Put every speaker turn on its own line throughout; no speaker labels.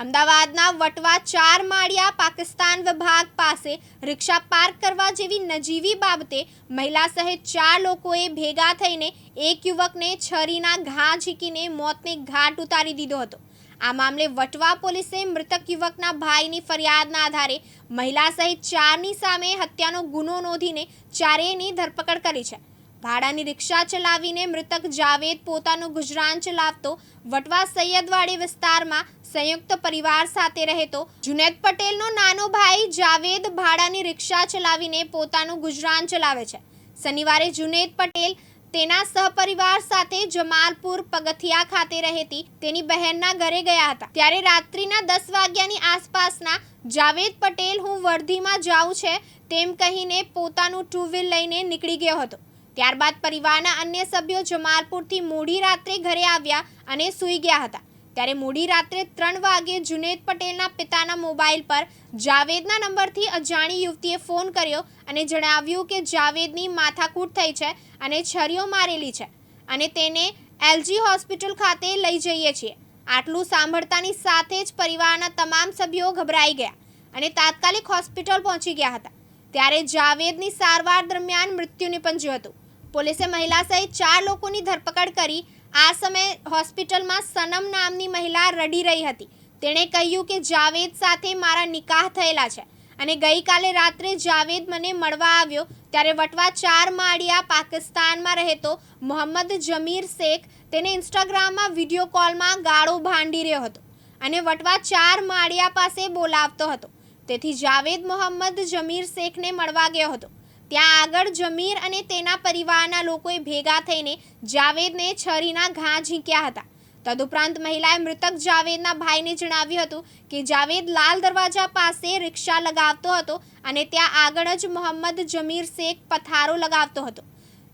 અમદાવાદના વટવા 4 માળિયા પાકિસ્તાન વિભાગ પાસે રિક્ષા પાર્ક કરવા જેવી નજીવી બાબતે મહિલા સહિત 4 લોકોએ ભેગા થઈને એક યુવકને છરીના ઘા ઝીકીને મોતને ઘાટ ઉતારી દીધો હતો। આ મામલે વટવા પોલીસે મૃતક યુવકના ભાઈની ફરિયાદના આધારે મહિલા સહિત 4ની સામે હત્યાનો ગુનો નોંધીને ચારેયની ધરપકડ કરી છે। ભાડાની રિક્ષા ચલાવીને મૃતક જાવેદ પોતાનું ગુજરાન ચલાવતો વટવા સૈયદવાડી વિસ્તારમાં સંયુક્ત પરિવાર સાથે રહેતો જુનેદ પટેલનો નાનો ભાઈ જાવેદ ભાડાની રિક્ષા ચલાવીને પોતાનું ગુજરાન ચલાવે છે। શનિવારે જુનેદ પટેલ તેના સહપરિવાર સાથે જમાલપુર પગથિયા ખાતે રહેતી તેની બહેનના ઘરે ગયા હતા। ત્યારે રાત્રિના 10 વાગ્યાની આસપાસના જાવેદ પટેલ હું વર્ધીમાં જાઉં છે તેમ કહીને પોતાનું ટુ વ્હીલ લઈને નીકળી ગયો હતો। ત્યારબાદ પરિવારના અન્ય સભ્યો જમાલપુરથી મોડી રાત્રે ઘરે આવ્યા અને સૂઈ ગયા હતા। ત્યારે મોડી રાત્રે 3 વાગ્યે જુનેદ પટેલના પિતાના મોબાઈલ પર જાવેદના નંબરથી અજાણી યુવતીએ ફોન કર્યો અને જણાવ્યું કે જાવેદની માથાકૂટ થઈ છે અને છરીઓ મારેલી છે અને તેને એલજી હોસ્પિટલ ખાતે લઈ જઈએ છીએ। આટલું સાંભળતાની સાથે જ પરિવારના તમામ સભ્યો ગભરાઈ ગયા અને તાત્કાલિક હોસ્પિટલ પહોંચી ગયા હતા। ત્યારે જાવેદની સારવાર દરમિયાન મૃત્યુ નિપજ્યું હતું। પોલીસે મહિલા સહિત 4 લોકોની ધરપકડ કરી। આ સમયે હોસ્પિટલમાં સનમ નામની મહિલા રડી રહી હતી। તેણે કહ્યું કે જાવેદ સાથે મારા નિકાહ થયેલા છે અને ગઈકાલે રાત્રે જાવેદ મને મળવા આવ્યો ત્યારે વટવા 4 માળિયા પાકિસ્તાનમાં રહેતો મોહમ્મદ જમીર શેખ તેને ઇન્સ્ટાગ્રામમાં વિડીયો કોલમાં ગાળો ભાંડી રહ્યો હતો અને વટવા 4 માળિયા પાસે બોલાવતો હતો। તેથી જાવેદ મોહમ્મદ જમીર શેખને મળવા ગયો હતો। ત્યાં આગળ જમીર અને તેના પરિવારના લોકોએ ભેગા થઈને જાવેદને છરીના ઘા ઝીંક્યા હતા। તદુપરાંત મહિલાએ મૃતક જાવેદના ભાઈને જણાવ્યું હતું કે જાવેદ લાલ દરવાજા પાસે રિક્ષા લગાવતો હતો અને ત્યાં આગળ જ મોહમ્મદ જમીર શેખ પથારો લગાવતો હતો।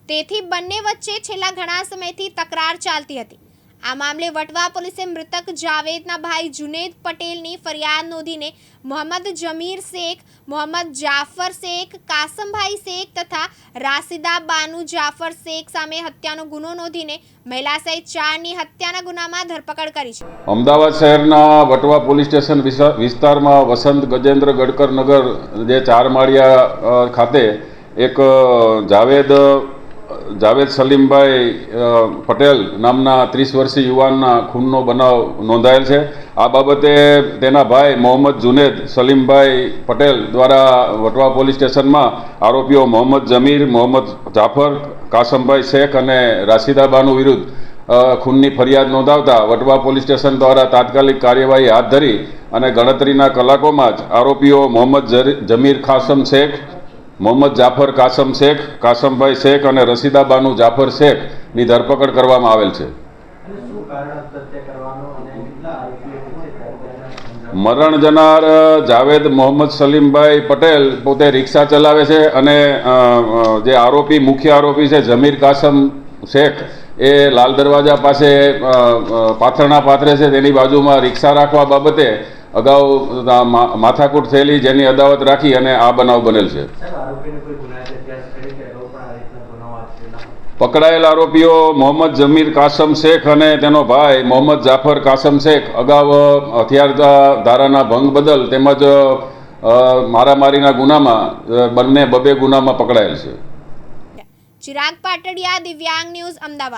તેથી બંને વચ્ચે છેલ્લા ઘણા સમયથી તકરાર ચાલતી હતી। આ મામલે વટવા પોલીસે મૃતક જાવેદના ભાઈ જુનેદ પટેલની ફરિયાદ નોંધીને મોહમ્મદ જમીર શેખ, મોહમ્મદ જાફર શેખ, કાસમભાઈ શેખ તથા રાશિદા બાનુ જાફર શેખ સામે હત્યાનો ગુનો નોંધીને મહિલા સહિત 4ની હત્યાના ગુનામાં ધરપકડ કરી છે।
અમદાવાદ શહેરના વટવા પોલીસ સ્ટેશન વિસ્તારમાં વસંત ગજેન્દ્ર ગડકર નગર જે 4 માળિયા ખાતે એક જાવેદ સલીમભાઈ પટેલ નામના 30 વર્ષીય યુવાનના ખૂનનો બનાવ નોંધાયેલ છે। આ બાબતે તેના ભાઈ મોહમ્મદ જુનેદ સલીમભાઈ પટેલ દ્વારા વટવા પોલીસ સ્ટેશનમાં આરોપીઓ મોહમ્મદ જમીર, મોહમ્મદ જાફર, કાસમભાઈ શેખ અને રાશિદા બાનુ વિરુદ્ધ ખૂનની ફરિયાદ નોંધાવતા વટવા પોલીસ સ્ટેશન દ્વારા તાત્કાલિક કાર્યવાહી હાથ ધરી અને ગણતરીના કલાકોમાં જ આરોપીઓ મોહમ્મદ જમીર કાસમ શેખ, મોહમ્મદ જાફર કાસમ શેખ, કાસમભાઈ શેખ અને રશીદા બાનુ જાફર શેખની ધરપકડ કરવામાં આવેલ છે। મરણ જનાર જાવેદ મોહમ્મદ સલીમભાઈ પટેલ પોતે રિક્ષા ચલાવે છે અને જે મુખ્ય આરોપી છે જમીર કાસમ શેખ એ લાલ દરવાજા પાસે પાથરણા પાથરે છે। તેની બાજુમાં રિક્ષા રાખવા બાબતે અગાઉ માથાકૂટ થયેલી જેની અદાવત રાખી અને આ બનાવ બનેલ છે। પકડાયેલ આરોપીઓ મોહમ્મદ જમીર કાસમ શેખ અને તેનો ભાઈ મોહમ્મદ જાફર કાસમ શેખ અગાઉ હથિયાર ધારાના ભંગ બદલ તેમજ મારામારીના ગુનામાં બંને 2 ગુનામાં પકડાયેલ છે।
ચિરાગ પાટડિયા, દિવ્યાંગ ન્યૂઝ, અમદાવાદ।